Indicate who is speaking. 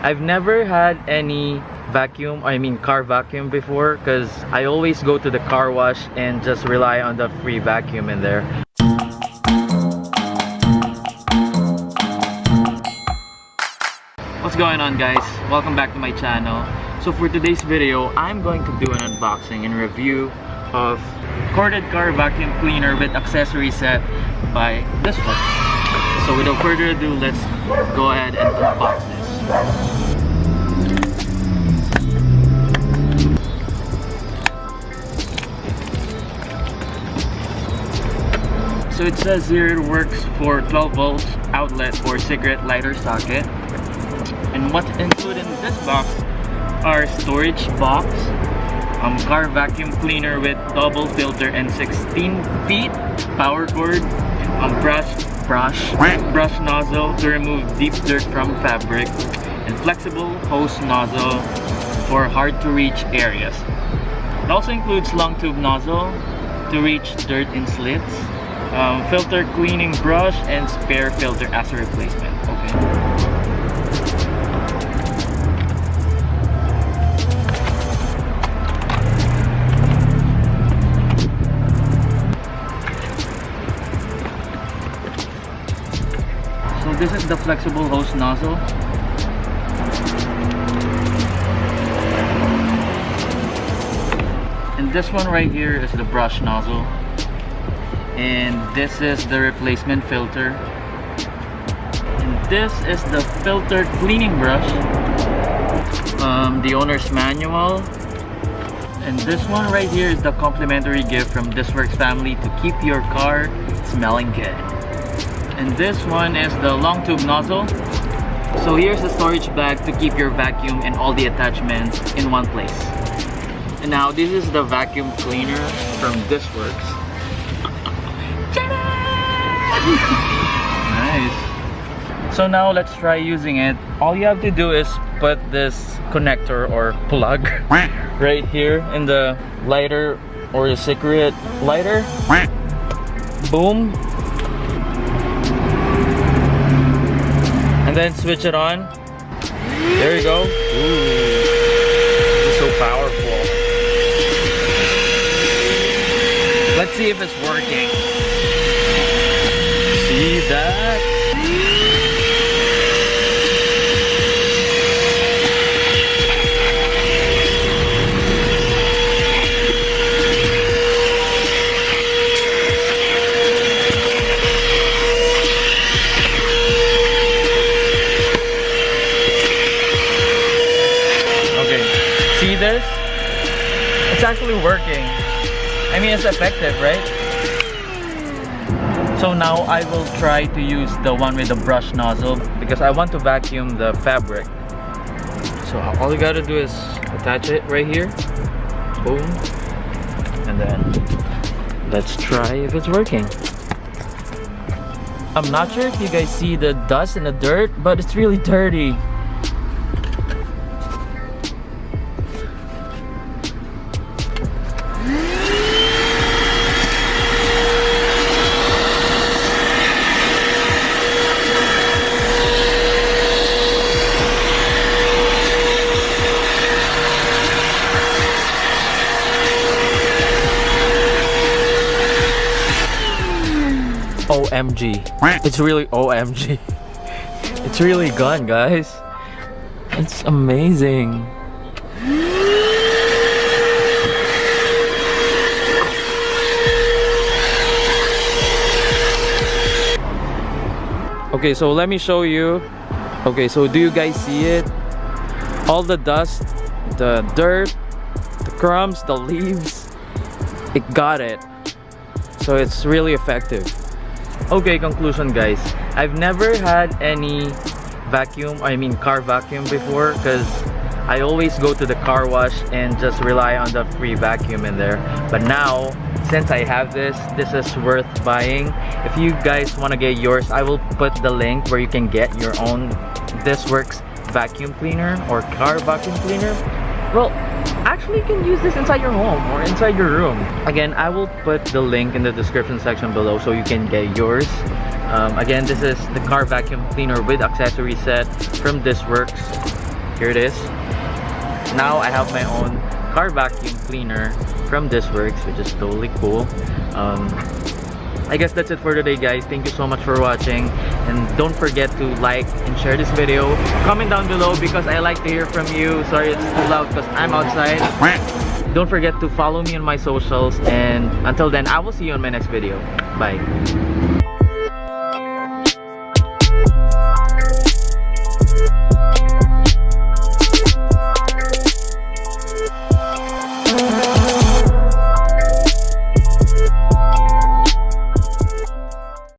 Speaker 1: I've never had any car vacuum before, because I always go to the car wash and just rely on the free vacuum in there. What's going on, guys? Welcome back to my channel. So for today's video, I'm going to do an unboxing and review of corded car vacuum cleaner with accessory set by ThisWorx. So without further ado, let's go ahead and unbox this. So it says here it works for 12 volts outlet for cigarette lighter socket. And what's included in this box are storage box, car vacuum cleaner with double filter and 16 feet, power cord, brush nozzle to remove deep dirt from fabric, and flexible hose nozzle for hard to reach areas. It also includes long tube nozzle to reach dirt in slits, filter cleaning brush, and spare filter as a replacement. Okay. So this is the flexible hose nozzle. And this one right here is the brush nozzle. And this is the replacement filter. And this is the filter cleaning brush. The owner's manual. And this one right here is the complimentary gift from ThisWorx family to keep your car smelling good. And this one is the long tube nozzle. So here's the storage bag to keep your vacuum and all the attachments in one place. And now this is the vacuum cleaner from ThisWorx. Nice. So now let's try using it. All you have to do is put this connector or plug right here in the lighter or the cigarette lighter. Boom. And then switch it on. There you go. Ooh, it's so powerful. Let's see if it's working. See that? See this? It's actually working. I mean, it's effective, right? So now I will try to use the one with the brush nozzle because I want to vacuum the fabric. So all you gotta do is attach it right here. Boom. And then let's try if it's working. I'm not sure if you guys see the dust and the dirt, but it's really dirty. OMG. It's really OMG. It's really gone, guys. It's amazing. Okay, so let me show you. Okay, so do you guys see it? All the dust, the dirt, the crumbs, the leaves, it got it. So it's really effective. Okay, conclusion, guys. I've never had any car vacuum before, because I always go to the car wash and just rely on the free vacuum in there. But now, since I have this is worth buying. If you guys want to get yours, I will put the link where you can get your own ThisWorx vacuum cleaner or car vacuum cleaner. Well, actually you can use this inside your home or inside your room. Again, I will put the link in the description section below so you can get yours. Again, this is the car vacuum cleaner with accessory set from ThisWorx. here it is. Now I have my own car vacuum cleaner from ThisWorx, which is totally cool. I guess that's it for today, guys. Thank you so much for watching, and don't forget to like and share this video. Comment down below because I like to hear from you. Sorry it's too loud because I'm outside. Don't forget to follow me on my socials, and until then, I will see you on my next video. Bye.